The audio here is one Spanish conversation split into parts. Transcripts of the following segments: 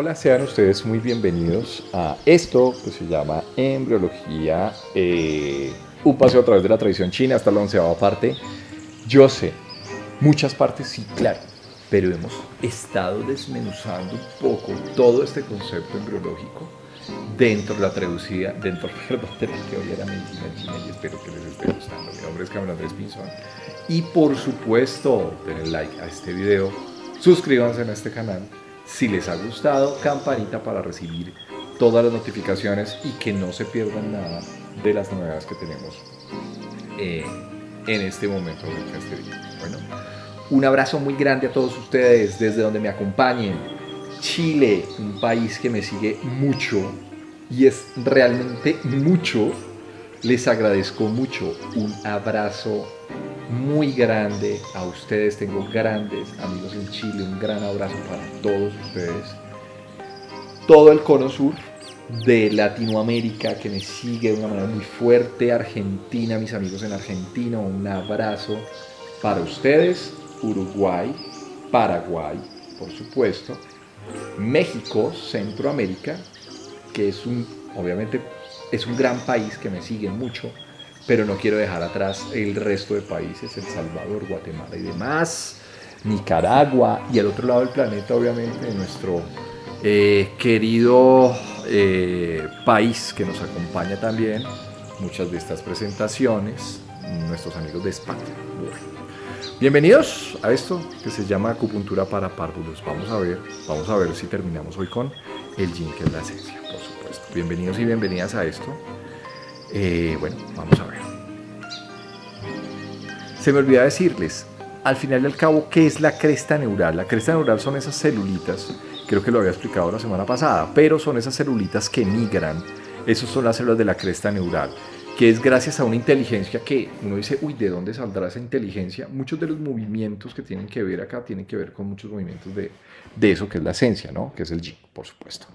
Hola, sean ustedes muy bienvenidos a esto que se llama embriología, un paseo a través de la tradición china hasta la 11ª parte. Yo sé, muchas partes sí, claro, pero hemos estado desmenuzando un poco todo este concepto embriológico dentro de la traducida, dentro perdón, de la teoría de la medicina china, y espero que les esté gustando. Mi nombre es Camilo Andrés Pinzón y por supuesto denle like a este video, suscríbanse a este canal si les ha gustado, campanita para recibir todas las notificaciones y que no se pierdan nada de las novedades que tenemos en este momento en este video. Bueno, un abrazo muy grande a todos ustedes desde donde me acompañen. Chile, un país que me sigue mucho y es realmente mucho. Les agradezco mucho. Un abrazo muy grande a ustedes. Tengo grandes amigos en Chile. Un gran abrazo para todos ustedes. Todo el cono sur de Latinoamérica que me sigue de una manera muy fuerte. Argentina, mis amigos en Argentina, un abrazo para ustedes. Uruguay, Paraguay, por supuesto. México, Centroamérica, que es obviamente es un gran país que me sigue mucho, pero no quiero dejar atrás el resto de países, El Salvador, Guatemala y demás, Nicaragua, y al otro lado del planeta, obviamente, nuestro querido país que nos acompaña también, muchas de estas presentaciones, nuestros amigos de España. Bueno. Bienvenidos a esto que se llama acupuntura para párvulos. Vamos a ver si terminamos hoy con el yin, que es la esencia, por supuesto. Bienvenidos y bienvenidas a esto. Bueno, vamos a ver. Se me olvidó decirles, al final y al cabo, ¿qué es la cresta neural? La cresta neural son esas celulitas, creo que lo había explicado la semana pasada, pero son esas celulitas que migran. Esas son las células de la cresta neural, que es gracias a una inteligencia que uno dice, uy, ¿de dónde saldrá esa inteligencia? Muchos de los movimientos que tienen que ver acá tienen que ver con muchos movimientos de eso que es la esencia, ¿no? Que es el yin, por supuesto.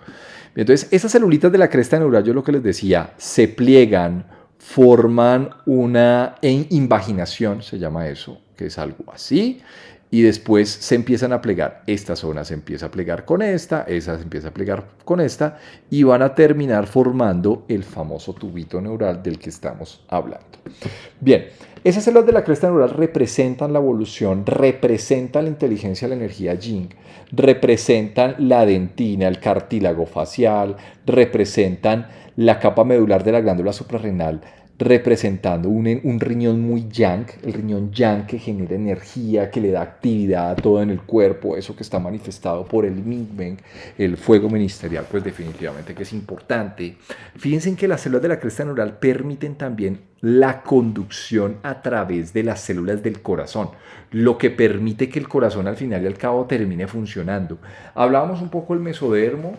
Entonces, esas celulitas de la cresta neural, yo lo que les decía, se pliegan, forman una invaginación, se llama eso, que es algo así, y después se empiezan a plegar. Esta zona se empieza a plegar con esta, esa se empieza a plegar con esta, y van a terminar formando el famoso tubito neural del que estamos hablando. Bien, esas células de la cresta neural representan la evolución, representan la inteligencia, la energía yin, representan la dentina, el cartílago facial, representan la capa medular de la glándula suprarrenal, representando un riñón muy yang, el riñón yang que genera energía, que le da actividad a todo en el cuerpo, eso que está manifestado por el Ming-Men, el fuego ministerial, pues definitivamente que es importante. Fíjense en que las células de la cresta neural permiten también la conducción a través de las células del corazón, lo que permite que el corazón al final y al cabo termine funcionando. Hablábamos un poco del mesodermo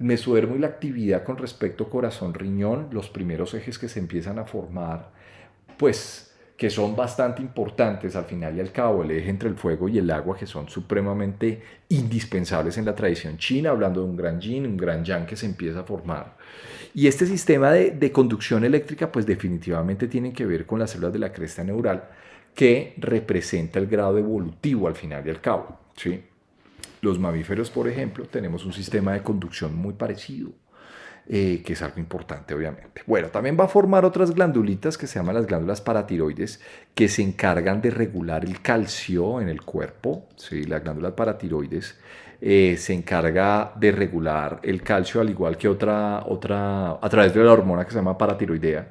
y la actividad con respecto a corazón-riñón, los primeros ejes que se empiezan a formar, pues que son bastante importantes al final y al cabo, el eje entre el fuego y el agua, que son supremamente indispensables en la tradición china, hablando de un gran yin, un gran yang que se empieza a formar. Y este sistema de conducción eléctrica, pues definitivamente tiene que ver con las células de la cresta neural, que representa el grado evolutivo al final y al cabo, ¿sí? Los mamíferos, por ejemplo, tenemos un sistema de conducción muy parecido, que es algo importante, obviamente. Bueno, también va a formar otras glandulitas que se llaman las glándulas paratiroides, que se encargan de regular el calcio en el cuerpo. ¿Sí? La glándula paratiroides se encarga de regular el calcio, al igual que a través de la hormona que se llama paratiroidea,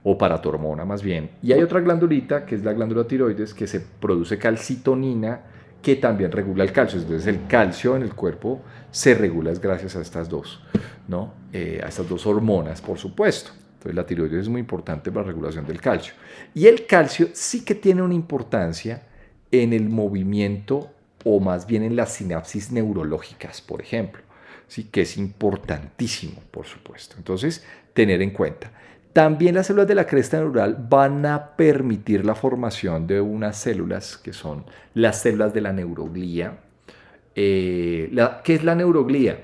o paratormona más bien. Y hay otra glandulita, que es la glándula tiroides, que se produce calcitonina, que también regula el calcio. Entonces el calcio en el cuerpo se regula gracias a estas dos, ¿no? A estas dos hormonas, por supuesto. Entonces la tiroides es muy importante para la regulación del calcio. Y el calcio sí que tiene una importancia en el movimiento, o más bien en las sinapsis neurológicas, por ejemplo, ¿sí? Que es importantísimo, por supuesto. Entonces, tener en cuenta. También las células de la cresta neural van a permitir la formación de unas células que son las células de la neuroglía. ¿Qué es la neuroglía?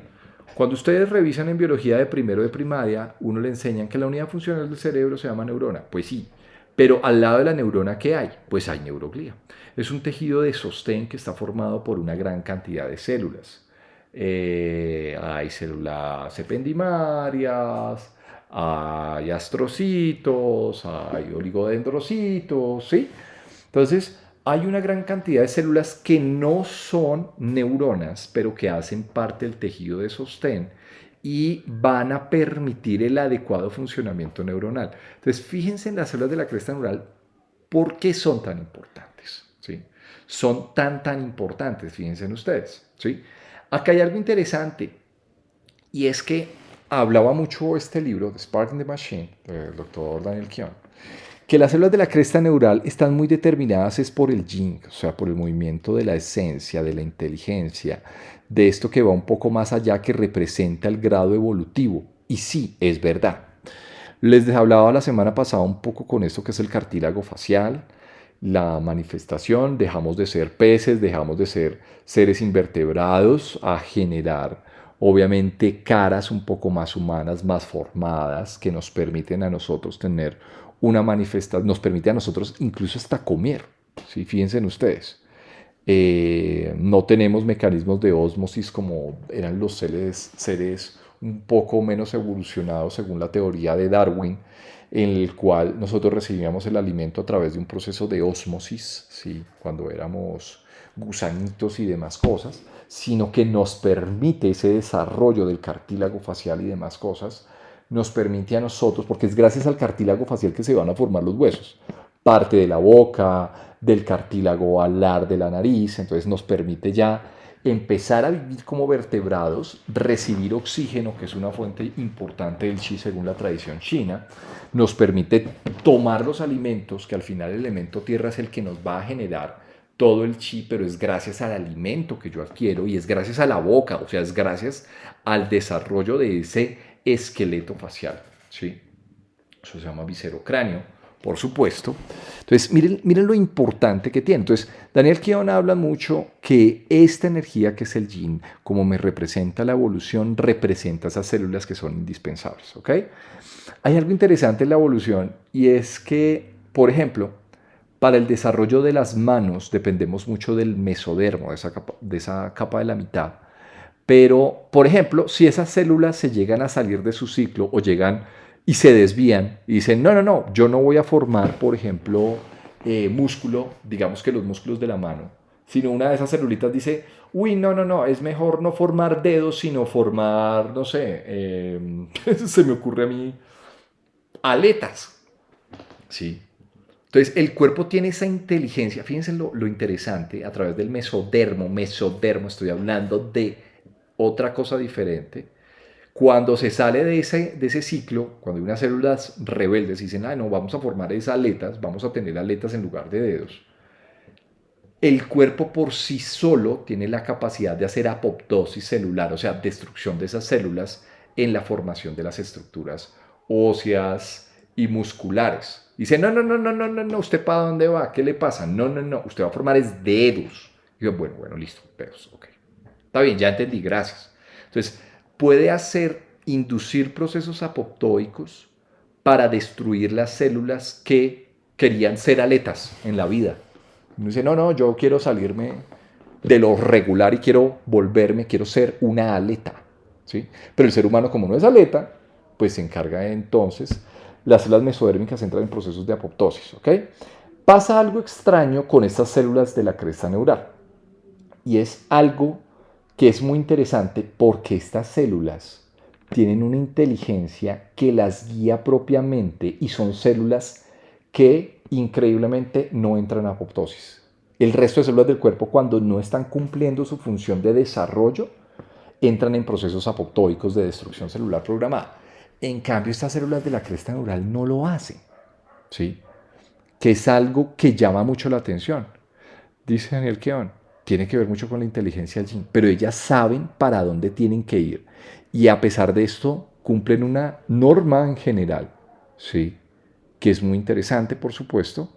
Cuando ustedes revisan en biología de primero de primaria, uno le enseñan que la unidad funcional del cerebro se llama neurona. Pues sí, pero al lado de la neurona, ¿qué hay? Pues hay neuroglía. Es un tejido de sostén que está formado por una gran cantidad de células. hay células ependimarias, hay astrocitos, hay oligodendrocitos, ¿sí? Entonces, hay una gran cantidad de células que no son neuronas, pero que hacen parte del tejido de sostén y van a permitir el adecuado funcionamiento neuronal. Entonces, fíjense en las células de la cresta neural, ¿por qué son tan importantes? ¿Sí? Son tan importantes, fíjense en ustedes. ¿Sí? Acá hay algo interesante y es que hablaba mucho este libro, The Spark in the Machine, del doctor Daniel Keown, que las células de la cresta neural están muy determinadas es por el yin, o sea, por el movimiento de la esencia, de la inteligencia, de esto que va un poco más allá, que representa el grado evolutivo. Y sí, es verdad. Les hablaba la semana pasada un poco con esto que es el cartílago facial, la manifestación, dejamos de ser peces, dejamos de ser seres invertebrados a generar obviamente caras un poco más humanas, más formadas, que nos permiten a nosotros tener una manifestación, nos permite a nosotros incluso hasta comer, ¿sí? Fíjense en ustedes. No tenemos mecanismos de ósmosis como eran los seres un poco menos evolucionados según la teoría de Darwin, en el cual nosotros recibíamos el alimento a través de un proceso de ósmosis, ¿sí? Cuando éramos gusanitos y demás cosas, sino que nos permite ese desarrollo del cartílago facial y demás cosas, nos permite a nosotros, porque es gracias al cartílago facial que se van a formar los huesos, parte de la boca, del cartílago alar de la nariz, entonces nos permite ya empezar a vivir como vertebrados, recibir oxígeno, que es una fuente importante del chi según la tradición china, nos permite tomar los alimentos, que al final el elemento tierra es el que nos va a generar todo el chi, pero es gracias al alimento que yo adquiero y es gracias a la boca, o sea, es gracias al desarrollo de ese esqueleto facial, ¿sí? Eso se llama viscerocráneo, por supuesto. Entonces, miren lo importante que tiene. Entonces, Daniel Keown habla mucho que esta energía que es el yin, como me representa la evolución, representa esas células que son indispensables, ¿ok? Hay algo interesante en la evolución y es que, por ejemplo, para el desarrollo de las manos dependemos mucho del mesodermo, de esa capa de la mitad. Pero, por ejemplo, si esas células se llegan a salir de su ciclo o llegan y se desvían y dicen, no, yo no voy a formar, por ejemplo, músculo, digamos que los músculos de la mano, sino una de esas celulitas dice, uy, no, es mejor no formar dedos, sino formar, no sé, se me ocurre a mí, aletas, ¿sí? Entonces, el cuerpo tiene esa inteligencia, fíjense lo interesante, a través del mesodermo, estoy hablando de otra cosa diferente. Cuando se sale de ese ciclo, cuando hay unas células rebeldes y dicen, no, vamos a formar esas aletas, vamos a tener aletas en lugar de dedos, el cuerpo por sí solo tiene la capacidad de hacer apoptosis celular, o sea, destrucción de esas células en la formación de las estructuras óseas y musculares. Dice, no, ¿usted para dónde va? ¿Qué le pasa? No, usted va a formar es dedos. Y yo, bueno, listo, dedos, ok. Está bien, ya entendí, gracias. Entonces, puede inducir procesos apoptóicos para destruir las células que querían ser aletas en la vida. Uno dice, no, yo quiero salirme de lo regular y quiero ser una aleta, ¿sí? Pero el ser humano, como no es aleta, pues se encarga entonces, las células mesodérmicas entran en procesos de apoptosis, ¿ok? Pasa algo extraño con estas células de la cresta neural y es algo que es muy interesante porque estas células tienen una inteligencia que las guía propiamente y son células que increíblemente no entran a apoptosis. El resto de células del cuerpo, cuando no están cumpliendo su función de desarrollo, entran en procesos apoptóicos de destrucción celular programada. En cambio, estas células de la cresta neural no lo hacen, ¿sí? Que es algo que llama mucho la atención. Dice Daniel Keown, tiene que ver mucho con la inteligencia del yin, pero ellas saben para dónde tienen que ir. Y a pesar de esto, cumplen una norma en general, ¿sí? Que es muy interesante, por supuesto,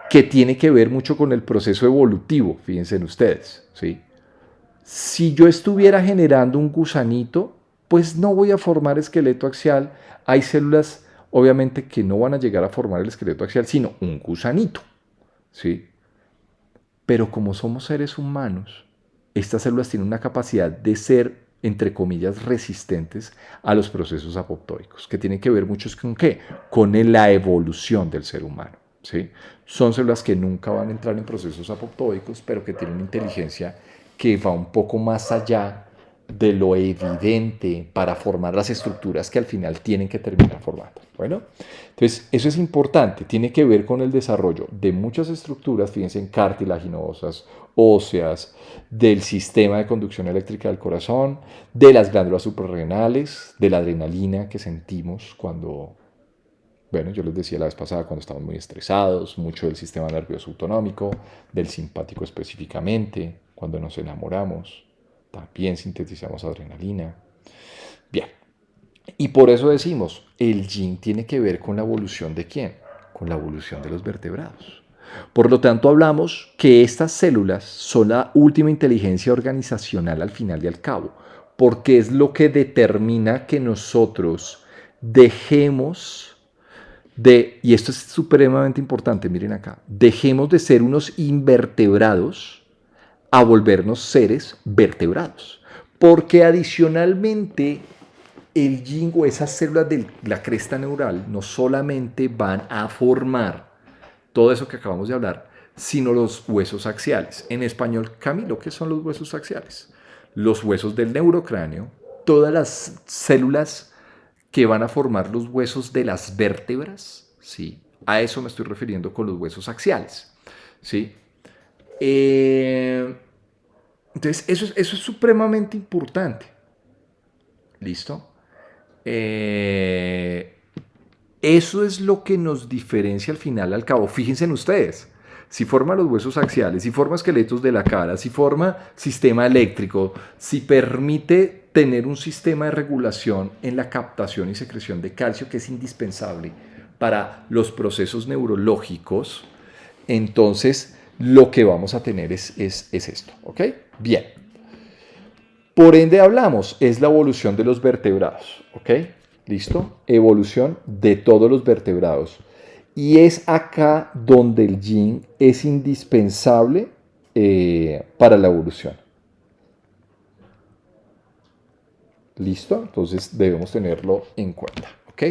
que tiene que ver mucho con el proceso evolutivo, fíjense en ustedes, ¿sí? Si yo estuviera generando un gusanito, pues no voy a formar esqueleto axial. Hay células, obviamente, que no van a llegar a formar el esqueleto axial, sino un gusanito, ¿sí? Pero como somos seres humanos, estas células tienen una capacidad de ser, entre comillas, resistentes a los procesos apoptóicos, que tienen que ver mucho con ¿qué? Con la evolución del ser humano. ¿Sí? Son células que nunca van a entrar en procesos apoptóicos, pero que tienen una inteligencia que va un poco más allá de lo evidente para formar las estructuras que al final tienen que terminar formando. Bueno, entonces eso es importante, tiene que ver con el desarrollo de muchas estructuras, fíjense en cartilaginosas, óseas, del sistema de conducción eléctrica del corazón, de las glándulas suprarrenales, de la adrenalina que sentimos cuando, bueno, yo les decía la vez pasada, cuando estamos muy estresados, mucho del sistema nervioso autonómico, del simpático específicamente, cuando nos enamoramos, también sintetizamos adrenalina. Bien, y por eso decimos, el yin tiene que ver con la evolución ¿de quién? Con la evolución de los vertebrados. Por lo tanto, hablamos que estas células son la última inteligencia organizacional al final y al cabo, porque es lo que determina que nosotros dejemos y esto es supremamente importante, miren acá, dejemos de ser unos invertebrados a volvernos seres vertebrados. Porque adicionalmente el yin o esas células de la cresta neural no solamente van a formar todo eso que acabamos de hablar, sino los huesos axiales. En español, Camilo, ¿qué son los huesos axiales? Los huesos del neurocráneo, todas las células que van a formar los huesos de las vértebras, ¿sí? A eso me estoy refiriendo con los huesos axiales, ¿sí? Entonces, eso es supremamente importante. ¿Listo? Eso es lo que nos diferencia al final, al cabo. Fíjense en ustedes. Si forma los huesos axiales, si forma esqueletos de la cara, si forma sistema eléctrico, si permite tener un sistema de regulación en la captación y secreción de calcio que es indispensable para los procesos neurológicos, entonces lo que vamos a tener es esto, ¿ok? Bien. Por ende hablamos, es la evolución de los vertebrados, ¿ok? ¿Listo? Evolución de todos los vertebrados. Y es acá donde el yin es indispensable para la evolución. ¿Listo? Entonces debemos tenerlo en cuenta, ¿ok?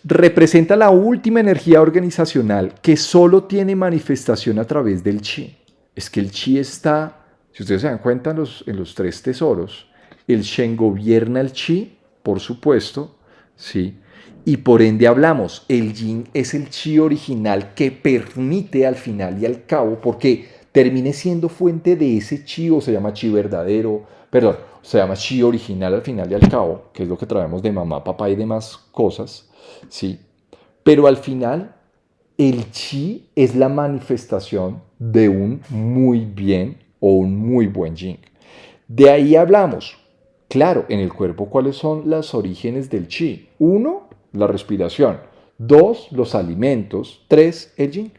Representa la última energía organizacional que solo tiene manifestación a través del chi. Es que el chi está, si ustedes se dan cuenta en los tres tesoros, el Shen gobierna el chi, por supuesto, ¿sí? Y por ende hablamos, el yin es el chi original que permite al final y al cabo, porque termine siendo fuente de ese chi, o se llama chi verdadero, perdón, se llama chi original al final y al cabo, que es lo que traemos de mamá, papá y demás cosas, ¿sí? Pero al final, el chi es la manifestación de un muy bien o un muy buen yin. De ahí hablamos. Claro, en el cuerpo, ¿cuáles son los orígenes del chi? 1, la respiración. 2, los alimentos. 3, el yin.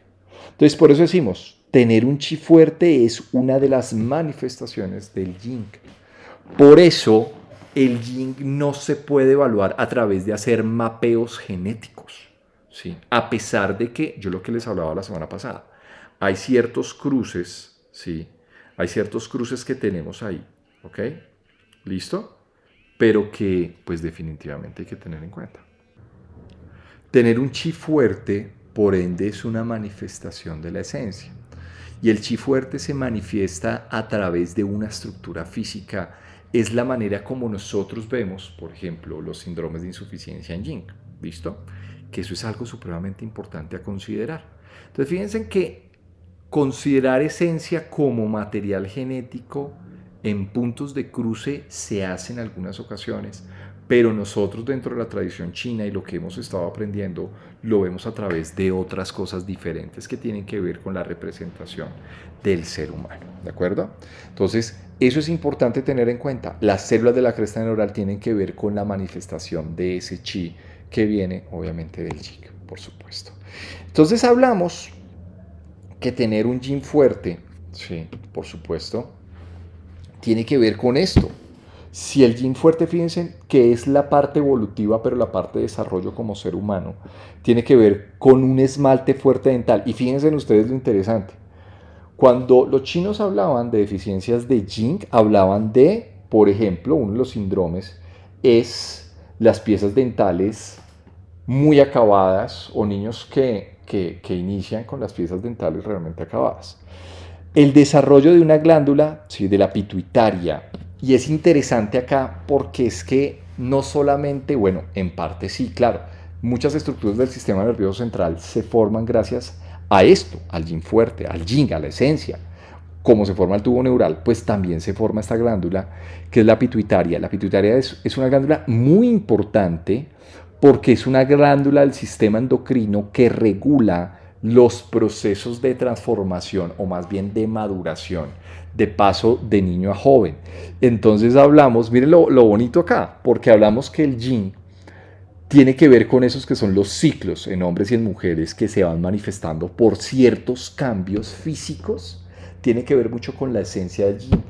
Entonces, por eso decimos, tener un chi fuerte es una de las manifestaciones del yin. Por eso, el yin no se puede evaluar a través de hacer mapeos genéticos, ¿sí? A pesar de que, yo lo que les hablaba la semana pasada, hay ciertos cruces, ¿sí? Hay ciertos cruces que tenemos ahí, ¿ok? ¿Listo? Pero que pues definitivamente hay que tener en cuenta. Tener un chi fuerte, por ende, es una manifestación de la esencia. Y el chi fuerte se manifiesta a través de una estructura física. Es la manera como nosotros vemos, por ejemplo, los síndromes de insuficiencia en yin. ¿Listo? Que eso es algo supremamente importante a considerar. Entonces, fíjense que considerar esencia como material genético en puntos de cruce se hace en algunas ocasiones, pero nosotros dentro de la tradición china y lo que hemos estado aprendiendo lo vemos a través de otras cosas diferentes que tienen que ver con la representación del ser humano, ¿de acuerdo? Entonces, eso es importante tener en cuenta. Las células de la cresta neural tienen que ver con la manifestación de ese chi que viene obviamente del yin, por supuesto. Entonces hablamos que tener un yin fuerte, sí, por supuesto, tiene que ver con esto. Si el yin fuerte, fíjense que es la parte evolutiva, pero la parte de desarrollo como ser humano, tiene que ver con un esmalte fuerte dental. Y fíjense en ustedes lo interesante. Cuando los chinos hablaban de deficiencias de yin, hablaban de, por ejemplo, uno de los síndromes es las piezas dentales muy acabadas o niños que inician con las piezas dentales realmente acabadas. El desarrollo de una glándula, sí, de la pituitaria. Y es interesante acá porque es que no solamente, bueno, en parte sí, claro, muchas estructuras del sistema nervioso central se forman gracias a esto, al yin fuerte, al yin, a la esencia. Como se forma el tubo neural, pues también se forma esta glándula que es la pituitaria. La pituitaria es una glándula muy importante porque es una glándula del sistema endocrino que regula los procesos de transformación o más bien de maduración, de paso de niño a joven. Entonces hablamos, miren lo bonito acá, porque hablamos que el yin tiene que ver con esos que son los ciclos en hombres y en mujeres que se van manifestando por ciertos cambios físicos, tiene que ver mucho con la esencia del yin.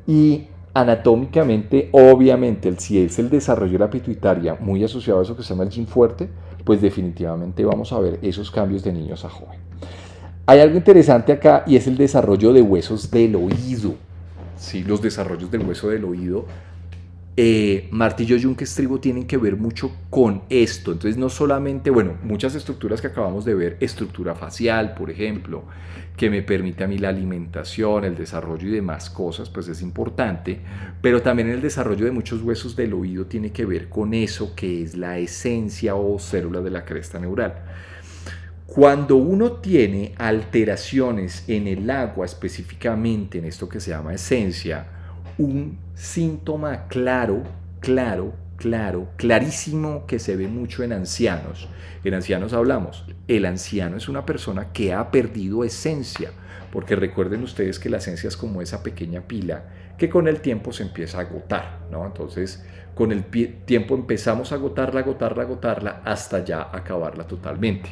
Y anatómicamente, obviamente, si es el desarrollo de la pituitaria muy asociado a eso que se llama el yin fuerte, pues definitivamente vamos a ver esos cambios de niños a joven. Hay algo interesante acá y es el desarrollo de huesos del oído. Sí, los desarrollos del hueso del oído martillo, yunque, estribo tienen que ver mucho con esto. Entonces no solamente, bueno, muchas estructuras que acabamos de ver, estructura facial, por ejemplo, que me permite a mí la alimentación, el desarrollo y demás cosas, pues es importante, pero también el desarrollo de muchos huesos del oído tiene que ver con eso que es la esencia o célula de la cresta neural. Cuando uno tiene alteraciones en el agua, específicamente en esto que se llama esencia, un síntoma clarísimo que se ve mucho en ancianos. En ancianos hablamos, el anciano es una persona que ha perdido esencia, porque recuerden ustedes que la esencia es como esa pequeña pila que con el tiempo se empieza a agotar, ¿no? Entonces, con el tiempo empezamos a agotarla hasta ya acabarla totalmente.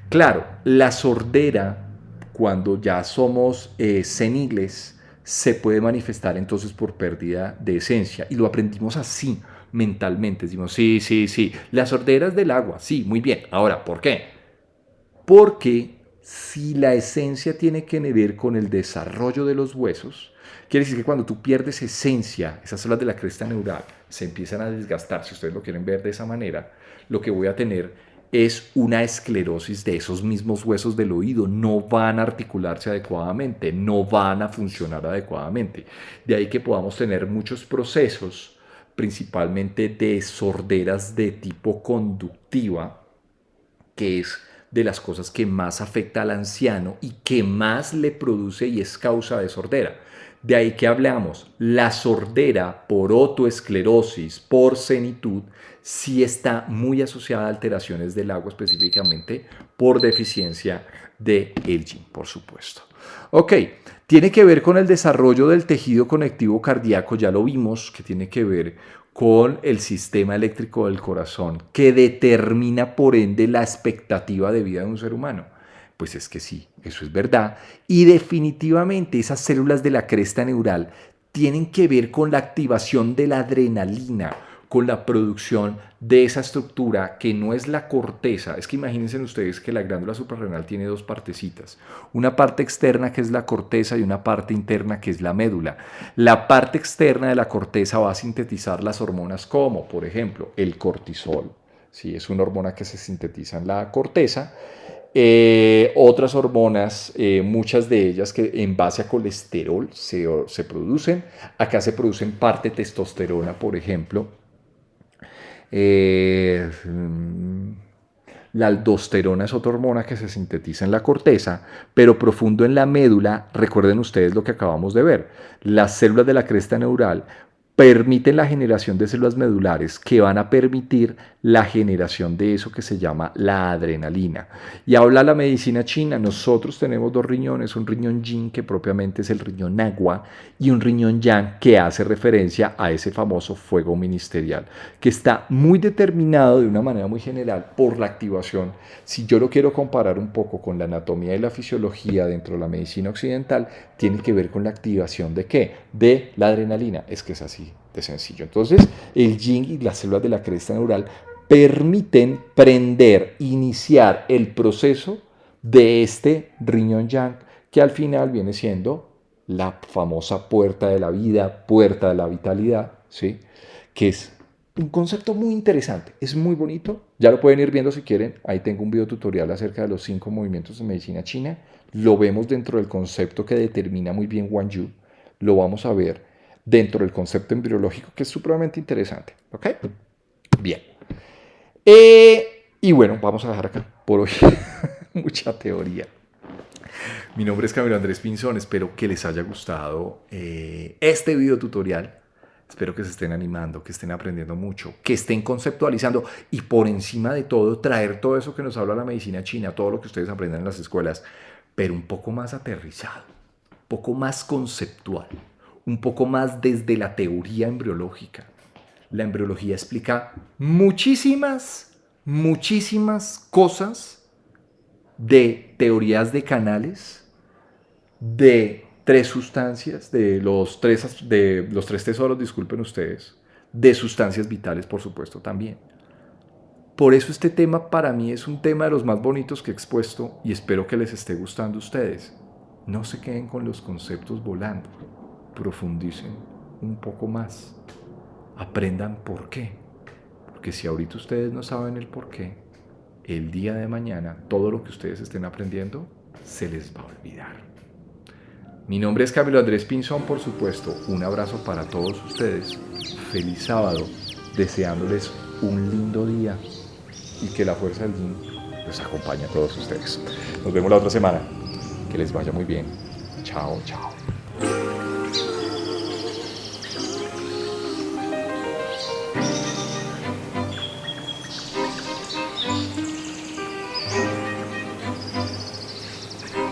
Claro, la sordera, cuando ya somos seniles, se puede manifestar entonces por pérdida de esencia. Y lo aprendimos así mentalmente. Decimos, sí, las sorderas del agua, sí, muy bien. Ahora, ¿por qué? Porque si la esencia tiene que ver con el desarrollo de los huesos, quiere decir que cuando tú pierdes esencia, esas células de la cresta neural se empiezan a desgastar, si ustedes lo quieren ver de esa manera, lo que voy a tener es una esclerosis de esos mismos huesos del oído, no van a articularse adecuadamente, no van a funcionar adecuadamente. De ahí que podamos tener muchos procesos, principalmente de sorderas de tipo conductiva, que es de las cosas que más afecta al anciano y que más le produce y es causa de sordera. De ahí que hablamos, la sordera por otoesclerosis, por senitud, sí está muy asociada a alteraciones del agua, específicamente por deficiencia de el yin, por supuesto. Ok, tiene que ver con el desarrollo del tejido conectivo cardíaco, ya lo vimos, que tiene que ver con el sistema eléctrico del corazón, que determina por ende la expectativa de vida de un ser humano. Pues es que sí, eso es verdad. Y definitivamente esas células de la cresta neural tienen que ver con la activación de la adrenalina, con la producción de esa estructura que no es la corteza. Es que imagínense ustedes que la glándula suprarrenal tiene dos partecitas. Una parte externa que es la corteza y una parte interna que es la médula. La parte externa de la corteza va a sintetizar las hormonas como, por ejemplo, el cortisol. Sí, es una hormona que se sintetiza en la corteza. Otras hormonas, muchas de ellas que en base a colesterol se producen. Acá se producen parte testosterona, por ejemplo. La aldosterona es otra hormona que se sintetiza en la corteza, pero profundo en la médula. Recuerden ustedes lo que acabamos de ver. Las células de la cresta neural permiten la generación de células medulares que van a permitir la generación de eso que se llama la adrenalina. Y habla la medicina china, nosotros tenemos dos riñones, un riñón yin que propiamente es el riñón agua y un riñón yang que hace referencia a ese famoso fuego ministerial, que está muy determinado de una manera muy general por la activación. Si yo lo quiero comparar un poco con la anatomía y la fisiología dentro de la medicina occidental, tiene que ver con la activación ¿de qué? De la adrenalina, es que es así de sencillo. Entonces, el yin y las células de la cresta neural permiten iniciar el proceso de este riñón yang que al final viene siendo la famosa puerta de la vida, puerta de la vitalidad, ¿sí? Que es un concepto muy interesante, es muy bonito, ya lo pueden ir viendo si quieren, ahí tengo un video tutorial acerca de los 5 movimientos de medicina china, lo vemos dentro del concepto que determina muy bien Wang Yu, lo vamos a ver dentro del concepto embriológico que es supremamente interesante, ¿ok? Bien. Y bueno, vamos a dejar acá por hoy mucha teoría. Mi nombre es Camilo Andrés Pinzón, espero que les haya gustado este video tutorial. Espero que se estén animando, que estén aprendiendo mucho, que estén conceptualizando y por encima de todo traer todo eso que nos habla la medicina china, todo lo que ustedes aprenden en las escuelas, pero un poco más aterrizado, un poco más conceptual, un poco más desde la teoría embriológica. La embriología explica muchísimas cosas de teorías de canales, de 3 sustancias, de los tres tesoros, disculpen ustedes, de sustancias vitales, por supuesto, también. Por eso este tema para mí es un tema de los más bonitos que he expuesto y espero que les esté gustando a ustedes. No se queden con los conceptos volando, profundicen un poco más, aprendan por qué. Porque si ahorita ustedes no saben el por qué, el día de mañana todo lo que ustedes estén aprendiendo se les va a olvidar. Mi nombre es Camilo Andrés Pinzón, por supuesto. Un abrazo para todos ustedes. Feliz sábado, deseándoles un lindo día y que la fuerza del Yin los acompañe a todos ustedes. Nos vemos la otra semana. Que les vaya muy bien. Chao, chao.